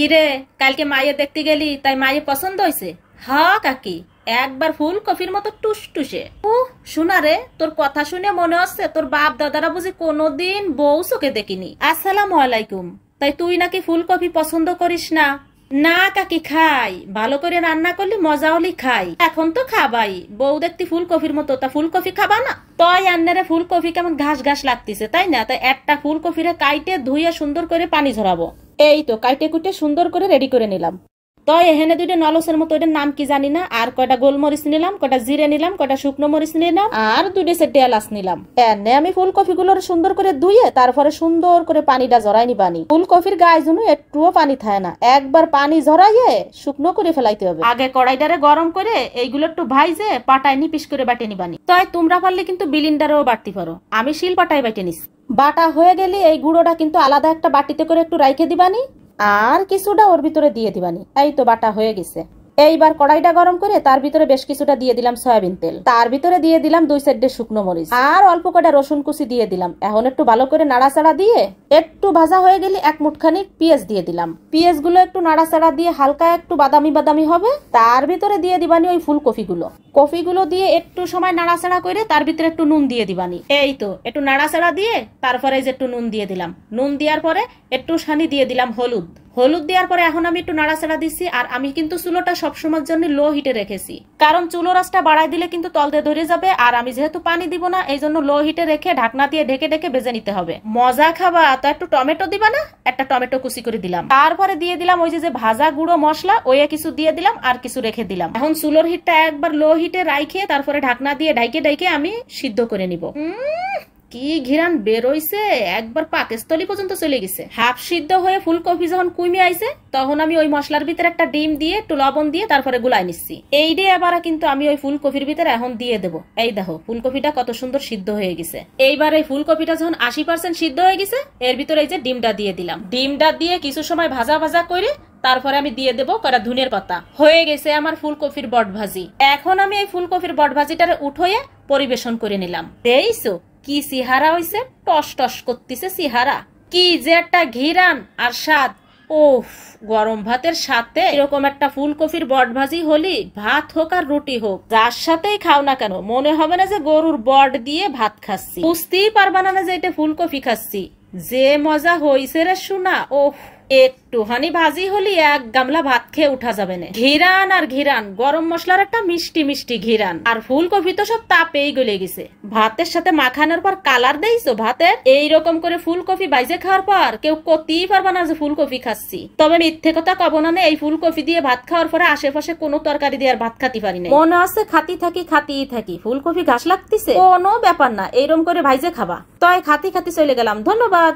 কিরে কালকে মায়ে দেখতে গেলি তাই মায়ে পছন্দ হয়েছে? হ্যাঁ কাকি, একবার ফুলকপির মতো টুসটুসে। ও শোনা রে, তোর কথা শুনে মনে হচ্ছে তোর বাপ দাদারা বুঝি কোনোদিন বউ চোখে দেখিনি। আসসালামু আলাইকুম। তাই তুই নাকি ফুলকপি পছন্দ করিস না? না কাকি, খাই, ভালো করে রান্না করলে মজা হলি খাই। এখন তো খাবাই, বউ দেখতে ফুলকপির মতো, তা ফুলকপি খাবা না? তই আন্নারে ফুলকপি কেমন ঘাস ঘাস লাগতেছে তাই না? তাই একটা ফুলকপিরে কাইটে ধুইয়া সুন্দর করে পানি ঝরাবো। এই তো কাইটে কুটে সুন্দর করে রেডি করে নিলাম। তই এখানে দুইটা নলসের মতো, এটার নাম কি জানি না। আর কয়টা গোলমরিচ নিলাম, কয়টা জিরে নিলাম, কয়টা শুকনো মরিচ নিলাম, আর দুইটা সেটে এলাচ নিলাম। এনে আমি ফুলকপি গুলোর সুন্দর করে ধুয়ে তারপরে সুন্দর করে পানিটা ঝরাই নিবানি। ফুলকপির গায়ে যেন একটুও পানি থাকে না, একবার পানি ঝরাইয়ে শুকনো করে ফেলাইতে হবে। আগে কড়াইটারে গরম করে এইগুলো একটু ভাইজে পাটায় নিপিস করে বাটে নিবানি। তই তোমরা পারলে কিন্তু বিলিন্ডারেও বাটতে পারো, আমি শিল পাটায় বাটে নিস। বাটা হয়ে গেলে এই গুঁড়োটা কিন্তু আলাদা একটা বাটিতে করে একটু রাইখে দিবানি, আর কিছুটা ওর ভিতরে দিয়ে দিবানি। এই তো বাটা হয়ে গেছে। এইবার কড়াইটা গরম করে তার ভিতরে বেশ কিছুটা দিয়ে দিলাম সয়াবিন তেল, তার ভিতরে দিয়ে দিলাম 2 সাইডে শুকনো মরিচ, আর অল্প কটা রসুন কুচি দিয়ে দিলাম। এখন একটু ভালো করে নাড়াচাড়া দিয়ে একটু ভাজা হয়ে গেলে এক মুঠখানি পেঁয়াজ দিয়ে দিলাম। পেঁয়াজ গুলো একটু নাড়াচাড়া দিয়ে হালকা একটু বাদামি বাদামি হবে, তার ভিতরে দিয়ে দিবানি ওই ফুলকপিগুলো। কপিগুলো দিয়ে একটু সময় নাড়াচাড়া করে তার ভিতরে একটু নুন দিয়ে দিবানি। এই তো একটু নাড়াচাড়া দিয়ে তারপরে যে একটু নুন দিয়ে দিলাম। নুন দেওয়ার পরে একটু সানি দিয়ে দিলাম হলুদ। হলুদ দেওয়ার পরে এখন আমি একটু নাড়াচাড়া দিচ্ছি। আর আমি কিন্তু চুলোটা সবসময়ের জন্য লো হিটে রেখেছি, কারণ চুলো রাসটা বাড়াই দিলে কিন্তু তলতে ধরে যাবে। আর আমি যেহেতু পানি দিব না, এই জন্য লো হিটে রেখে ঢাকনা দিয়ে ঢেকে ঢেকে ভেজে নিতে হবে। মজা খাবা তো একটু টমেটো দিবা না? একটা টমেটো কুচি করে দিলাম। তারপরে দিয়ে দিলাম ওই যে ভাজা গুঁড়ো মশলা, ওই কিছু দিয়ে দিলাম আর কিছু রেখে দিলাম। এখন চুলোর হিটটা একবার লো হিটে রাইখে তারপরে ঢাকনা দিয়ে ঢাইকে ঢাইকে আমি সিদ্ধ করে নিব। কি ঘিরান বেরোইছে, একবার পাকস্থলী পর্যন্ত চলে গেছে। হাফ সিদ্ধ হয়ে ফুলকপি যখন কুইমে আইছে তখন আমি ওই মশলার ভিতরে একটা ডিম দিয়ে একটু লবণ দিয়ে তারপরে গুলাই নিচ্ছি। এই দিয়ে আবার কিন্তু আমি ওই ফুলকপির ভিতরে এখন দিয়ে দেবো। এই দেখো ফুলকপিটা কত সুন্দর সিদ্ধ হয়ে গেছে। এইবার এই ফুলকপিটা যখন 80% সিদ্ধ হয়ে গেছে, এর ভিতরে এই যে ডিমটা দিয়ে দিলাম। ডিমটা দিয়ে কিছু সময় ভাজা ভাজা করে তারপরে আমি দিয়ে দেবো কটা ধনিয়ার পাতা। হয়ে গেছে আমার ফুলকপির বট ভাজি। এখন আমি এই ফুলকপির বট ভাজিটারে উঠোয়ে পরিবেশন করে নিলাম। দেখছো কি সিহারা হইছে, টস টস করতেছে সিহারা। কি যে একটা ঘিরান আর স্বাদ। ওফ, গরম ভাতের সাথে এরকম একটা ফুলকপির বট ভাজি হলি, ভাত হোক আর রুটি হোক, যার সাথেই খাও না কেন মনে হবে না যে গরুর বট দিয়ে ভাত খাচ্ছি। বুঝতেই পারবা না যে এটা ফুলকপি খাচ্ছি। যে মজা হইছে রে শোনা। ওহ, একটুখানি ভাজি হলি এক গামলা ভাত খেয়ে উঠা যাবে না। ঘিরান আর ঘিরান, গরম মশলার একটা মিষ্টি মিষ্টি ঘিরান। আর ফুলকপি তো সব তাপেই গলে গেছে। ভাতের সাথে মাখানোর পর কালার দেইছো ভাতের। এইরকম করে ফুলকপি বাইজে খাওয়ার পর কেউ কতেই পারবা না যে ফুলকপি খাচ্ছি। তবে মিথ্যে কথা কব না, এই ফুলকপি দিয়ে ভাত খাওয়ার পরে আশেপাশে কোনো তরকারি দিয়ে আর ভাত খাতে পারি না। মনে আছে খাতেই থাকি ফুলকপি ঘাস লাগতেছে, কোনো ব্যাপার না, এইরকম করে ভাইজে খাবা। তাই খাতি চলে গেলাম। ধন্যবাদ।